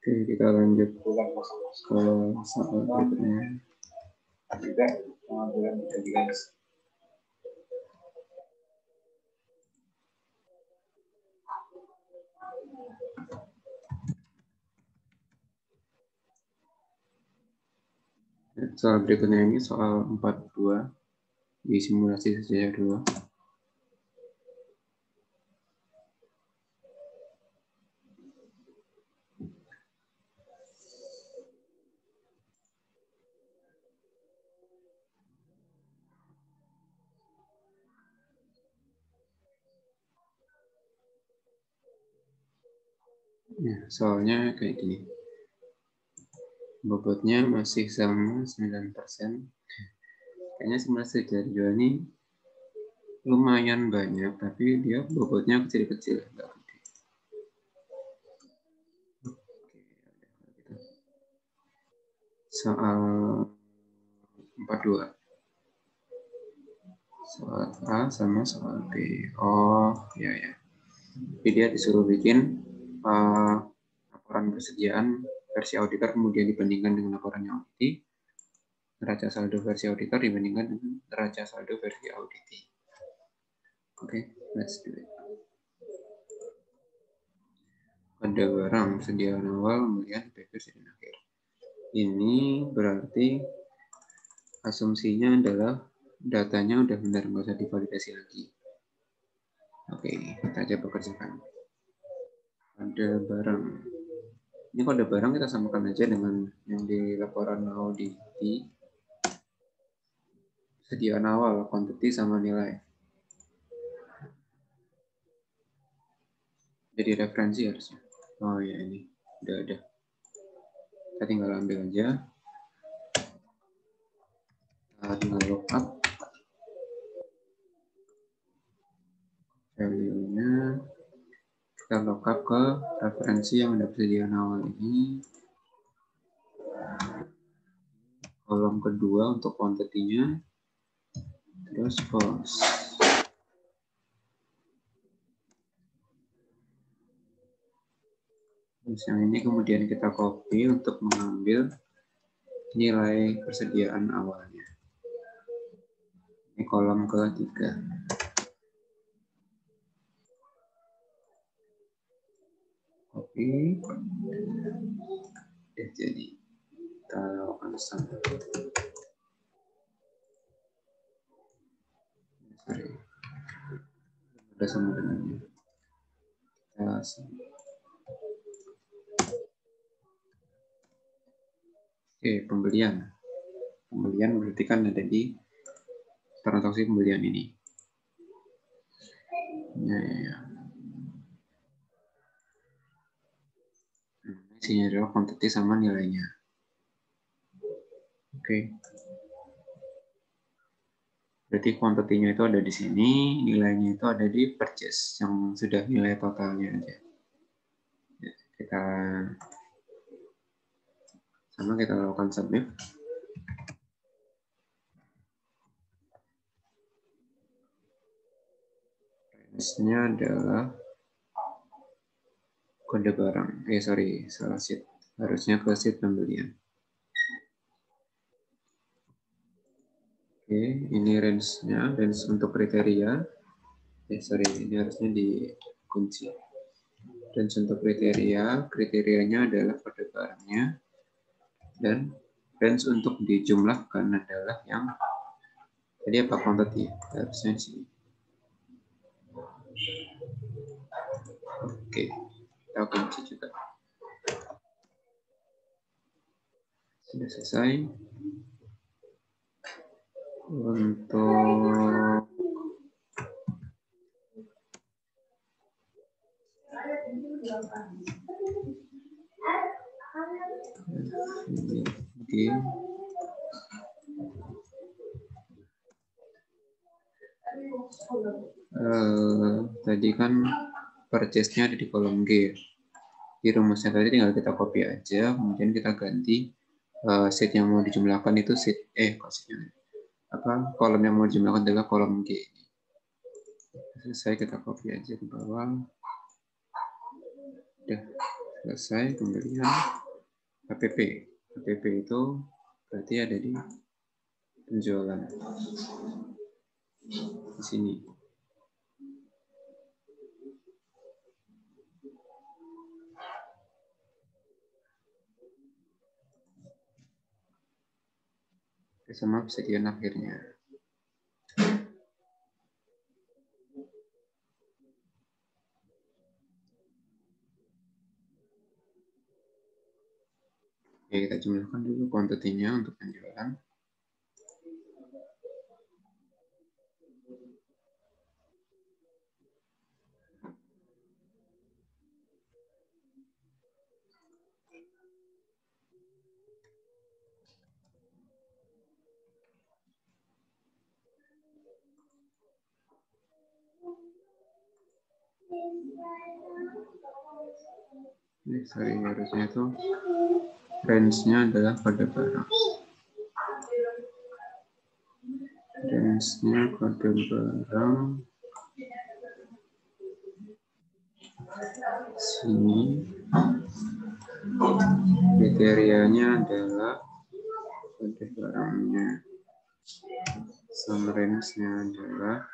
Oke, kita lanjut ke soal berikutnya. Juga bulan guys. Soal berikutnya ini soal 42 di simulasi sejajar 2. Ya, soalnya kayak gini. Bobotnya masih sama 9%. Kayaknya simulasi sejajar 2 ini lumayan banyak, tapi dia bobotnya kecil-kecil. Soal 42. Soal A sama soal B. Oh, ya. Jadi dia disuruh bikin laporan persediaan versi auditor, kemudian dibandingkan dengan laporan yang auditi, neraca saldo versi auditor dibandingkan dengan neraca saldo versi auditi. Oke, let's do it. Ada barang persediaan awal, kemudian persediaan akhir. Ini berarti asumsinya adalah datanya udah benar, nggak usah divalidasi lagi. Oke, kita coba kerjakan. Ada barang. Ini kalau ada barang kita samakan aja dengan yang di laporan auditi. Persediaan awal, quantity sama nilai. Jadi referensi harusnya. Oh ya, ini udah ada. Kita tinggal ambil aja. Kita tinggal lookup. Value-nya kita lookup ke referensi yang ada persediaan awal ini. Kolom kedua untuk quantity-nya. Terus cost. Terus yang ini kemudian kita copy untuk mengambil nilai persediaan awalnya. Ini kolom ketiga. Copy. Jadi kita lakukan sum. Sorry. Ada sama dengannya. Kita sum. Oke, pembelian. Pembelian berarti kan ada di transaksi pembelian ini. Ya. Isinya adalah quantity sama nilainya. Oke. Berarti quantity-nya itu ada di sini, nilainya itu ada di purchase yang sudah nilai totalnya aja. Kita lakukan submit. Range-nya adalah kode barang. Salah sheet. Harusnya ke sheet pembelian. Oke, ini range-nya, range untuk kriteria. Ini harusnya dikunci. Range untuk kriterianya adalah kode barangnya. Dan range untuk dijumlahkan adalah yang tadi apa quantity? Harusnya di sini. Oke, kita kunci juga. Sudah selesai. Untuk tadi kan purchase-nya ada di kolom G. Di rumusnya tadi tinggal kita copy aja, kemudian kita ganti sheet yang mau dijumlahkan itu kolom yang mau dijumlahkan adalah kolom G. Selesai, kita copy aja ke bawah. Udah. Selesai, kemudian HPP. HPP itu berarti ada di penjualan. Di sini. Sama persediaan akhirnya. Oke, kita jumlahkan dulu kuantitinya untuk penjualan. Sorry, harusnya itu range-nya adalah kode barang. Range-nya kode barang. Sini. Kriterianya adalah kode barangnya. Sama range-nya adalah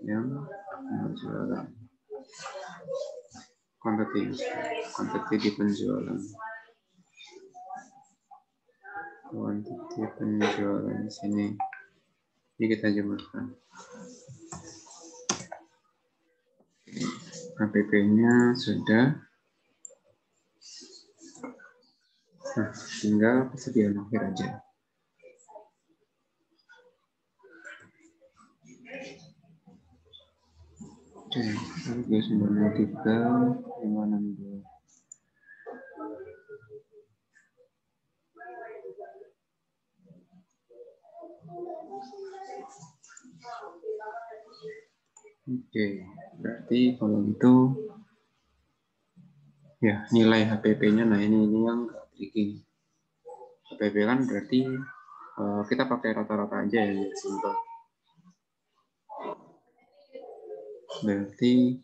yang penjualan. Kuantiti di penjualan. Kuantiti penjualan di sini. Ini kita jumlahkan. HPP-nya sudah. Nah, tinggal persediaan akhir aja. Oke, harga 93, 562. Oke, berarti kalau gitu ya nilai HPP-nya, nah ini yang tricky. HPP kan berarti kita pakai rata-rata aja ya, simple. Berarti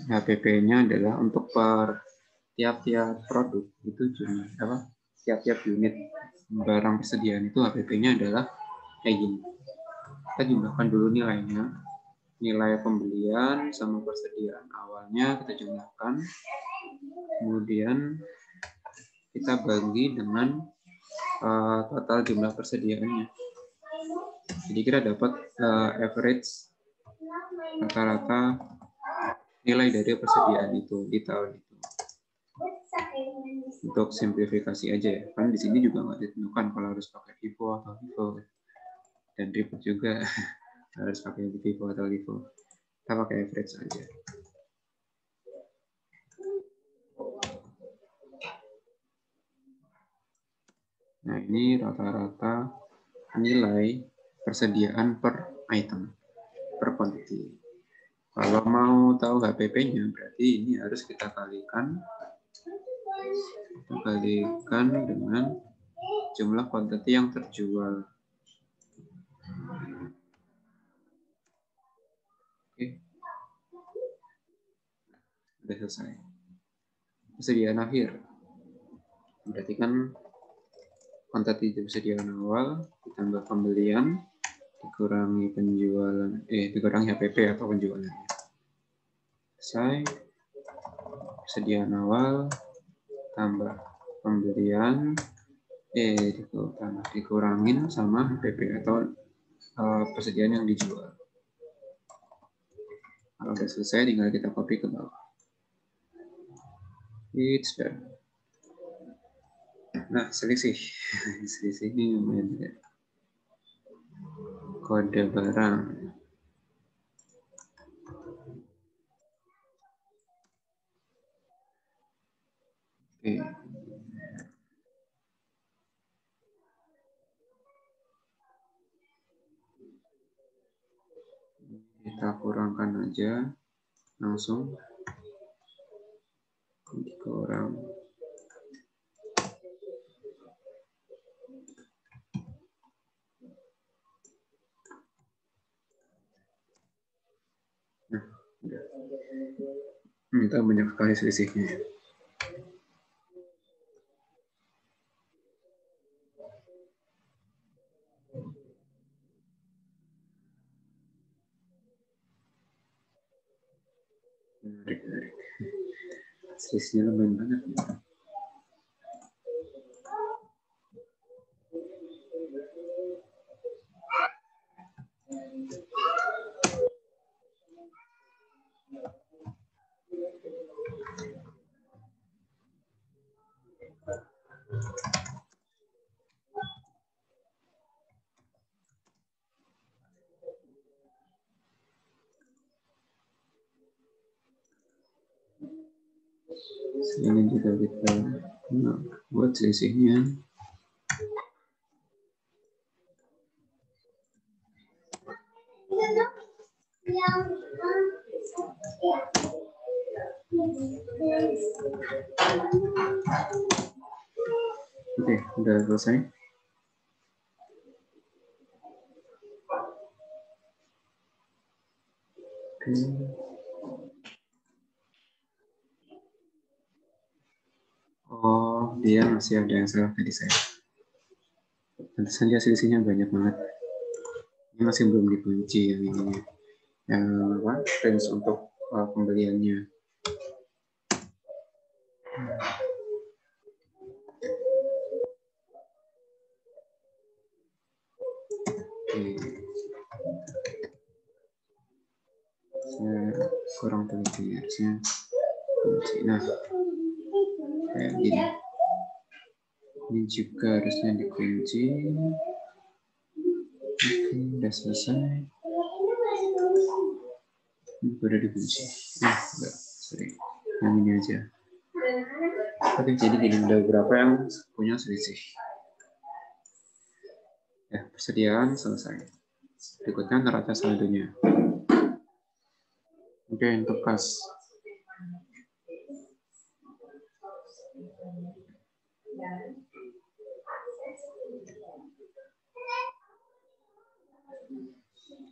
HPP-nya adalah untuk per tiap-tiap produk itu cuma apa? Tiap-tiap unit barang persediaan itu HPP-nya adalah kayak gini. Kita jumlahkan dulu nilainya. Nilai pembelian sama persediaan awalnya kita jumlahkan, kemudian kita bagi dengan total jumlah persediaannya. Jadi kita dapat average rata-rata nilai dari persediaan itu di tahun itu. Untuk simplifikasi aja ya, kan di sini juga nggak ditentukan kalau harus pakai FIFO atau FIFO, dan report juga harus pakai FIFO atau FIFO. Kita pakai average aja. Nah, ini rata-rata nilai persediaan per item, per quantity. Kalau mau tahu HPP-nya, berarti ini harus kita kalikan dengan jumlah quantity yang terjual. Oke. Sudah selesai. Persediaan akhir. Berarti kan quantity persediaan awal ditambah pembelian dikurangi penjualan, dikurangi HPP atau penjualannya. Selesai. Persediaan awal tambah pembelian dikurangin sama HPP atau persediaan yang dijual. Kalau sudah selesai, tinggal kita copy ke bawah. It's done. Nah, selisih ini lumayan ya. Kode barang. Oke. Kita kurangkan aja langsung. Kurang. Nah, udah. Kita banyak sekali selisihnya. Menarik. Selisihnya lumayan banget. Ini juga kita buat selisihnya. Oke, udah selesai. Oke. Oh, dia masih ada yang salah tadi saya. Tentu saja selisihnya banyak banget. Ini masih belum dikunci yang ini. Yang apa? Range untuk pembeliannya. Saya kurang teliti harusnya. Nah, kayak gini. Ini juga harusnya dikunci. Oke, udah selesai. Ini udah dikunci. Enggak, sorry. Yang ini aja. Oke, jadi gini, ada beberapa yang punya selisih. Ya, persediaan selesai. Berikutnya neraca saldonya. Oke, untuk kas.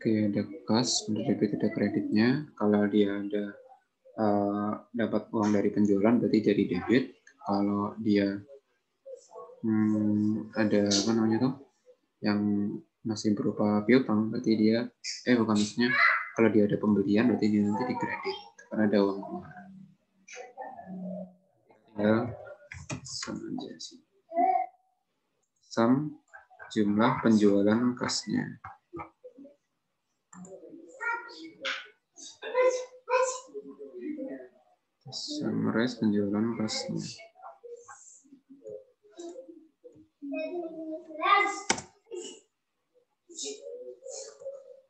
Oke, ada kas, ada debit, ada kreditnya. Kalau dia ada dapat uang dari penjualan, berarti jadi debit. Kalau dia ada apa namanya tuh, yang masih berupa piutang, berarti dia bukan, maksudnya kalau dia ada pembelian, berarti dia nanti di kredit karena ada uang keluar. Tinggal sum aja sih. Sum jumlah penjualan kasnya. Summarize penjualan kasnya.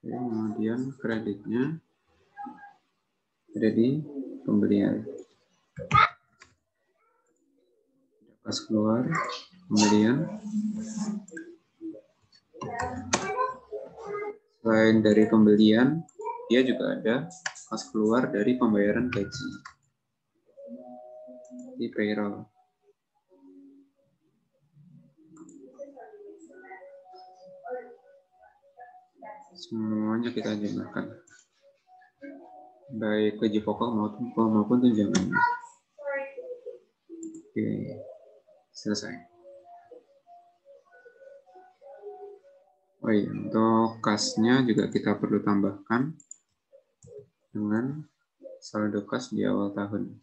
Oke, kemudian kreditnya ada di pembelian. Kas keluar, pembelian. Selain dari pembelian, dia juga ada kas keluar dari pembayaran gaji di payroll. Semuanya kita jumlahkan, baik gaji pokok maupun tunjangannya. Oke, selesai. Oh iya, untuk kasnya juga kita perlu tambahkan dengan saldo kas di awal tahun,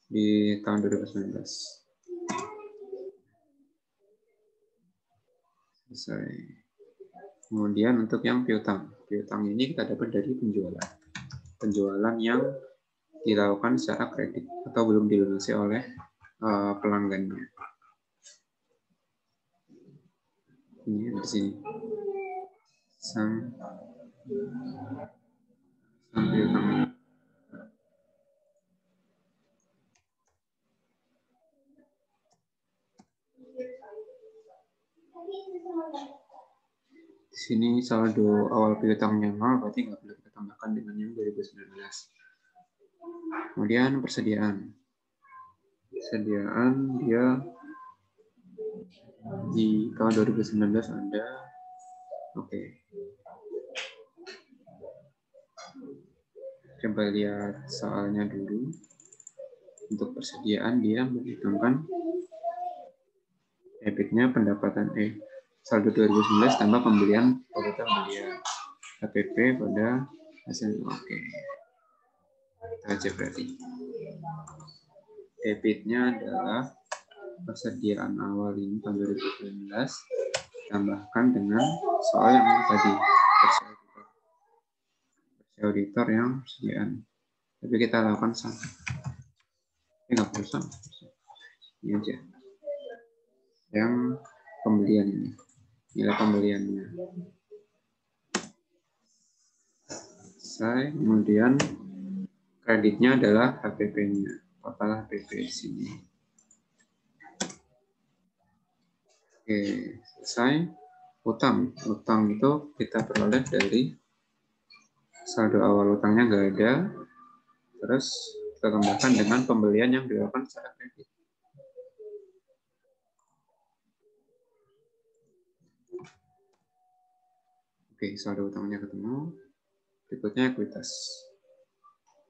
di tahun 2019. Selesai. Kemudian untuk yang piutang. Piutang ini kita dapat dari penjualan. Penjualan yang dilakukan secara kredit atau belum dilunasi oleh pelanggannya. Ini di sini. Sang piutang. Di sini saldo awal piutangnya 0, berarti nggak perlu kita tambahkan dengan yang 2019. Kemudian persediaan. Persediaan dia di tahun 2019 ada, oke. Coba lihat soalnya dulu. Untuk persediaan dia menghitungkan debitnya pendapatan saldo 2019 tambah pembelian pada pembelian HPP pada hasil. Oke. Itu aja berarti. Debitnya adalah persediaan awal ini tahun 2019 tambahkan dengan soal yang tadi versi auditor yang persediaan. Tapi kita lakukan sama. Nggak perlu sama. Ini aja. Yang pembelian ini. Nilai pembeliannya. Selesai. Kemudian kreditnya adalah HPP-nya. Total HPP di sini. Oke, selesai. Utang. Utang itu kita peroleh dari saldo awal utangnya nggak ada. Terus kita tambahkan dengan pembelian yang dilakukan secara kredit. Oke, saldo utangnya ketemu. Berikutnya ekuitas.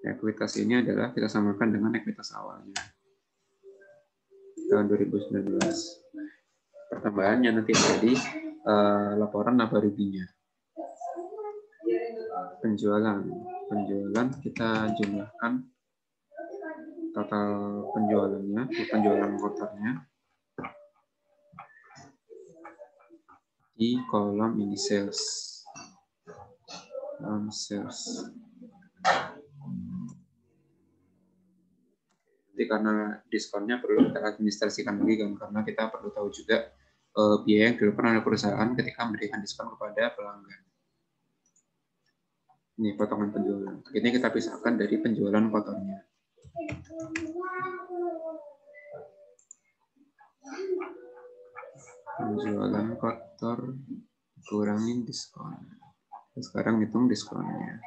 Ekuitas ini adalah kita samakan dengan ekuitas awalnya. Tahun 2019. Pertambahannya nanti jadi laporan laba ruginya. Penjualan kita jumlahkan total penjualannya, penjualan kotornya di kolom ini sales. Jadi karena diskonnya perlu kita administrasikan lagi kan, karena kita perlu tahu juga biaya yang dilakukan oleh perusahaan ketika memberikan diskon kepada pelanggan. Ini potongan penjualan. Ini kita pisahkan dari penjualan kotornya. Penjualan kotor kurangin diskon. Sekarang hitung diskonnya.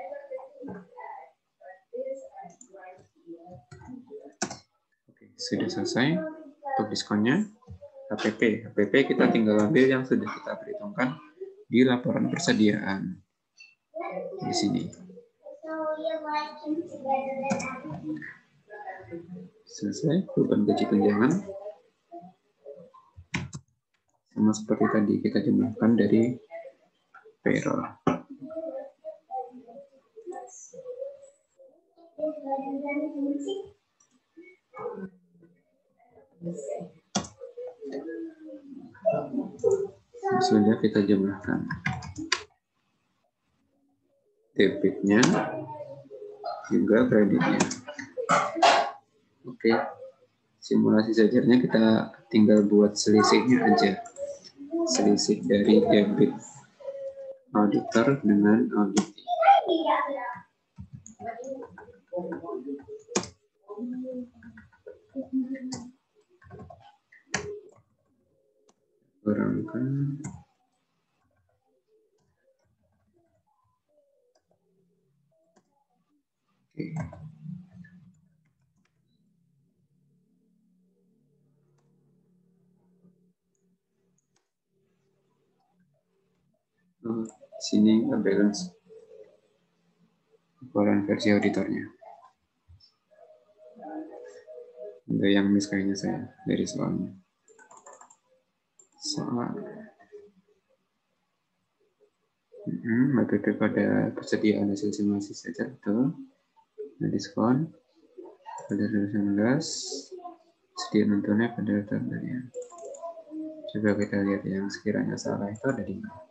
Oke, sudah selesai untuk diskonnya. HPP kita tinggal ambil yang sudah kita perhitungkan di laporan persediaan. Di sini. Selesai beban gaji tunjangan. Sama seperti tadi kita jumlahkan dari payroll. Sudah kita jumlahkan debitnya juga kreditnya. Oke, simulasi sejarahnya kita tinggal buat selisihnya aja. Selisih dari debit auditor dengan auditee. Kurangkan sini balance laporan versi auditornya. Ada yang miss kayaknya saya dari soalnya. Soal HPP pada persediaan hasil simulasi saja betul. Nah, diskon pada 2019, sedia nontonnya pada tahun. Coba kita lihat yang sekiranya salah itu ada di mana.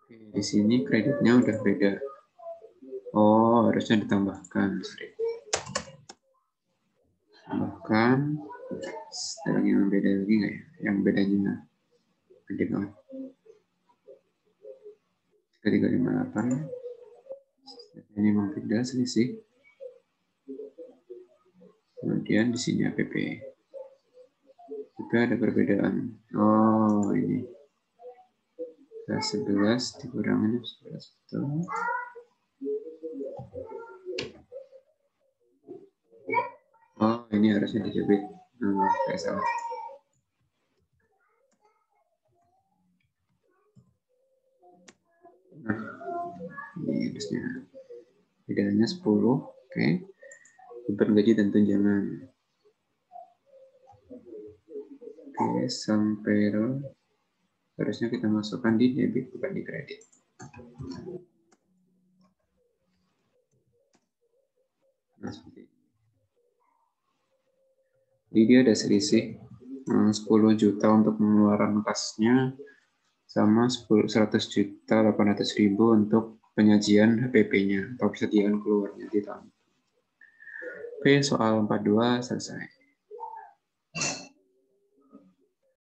Oke, di sini kreditnya udah beda. Oh, harusnya ditambahkan. Tambahkan. Ada yang beda lagi nggak ya? Yang bedanya gede banget. 358. Ini memang beda selisih. Kemudian di sini APP. Juga ada perbedaan. Oh, ini. 11 dikurangin 11 betul. Oh, ini harusnya dijepit. Kayak salah. Nah, ini harusnya bedanya 10. Oke. Beban gaji dan tunjangan. Oke, sampai harusnya kita masukkan di debit bukan di kredit. Nah, seperti ini. Jadi dia ada selisih 10 juta untuk pengeluaran kasnya sama 100.800.000 untuk penyajian HPP-nya atau persediaan keluarnya di tahun. Oke, soal 42 selesai.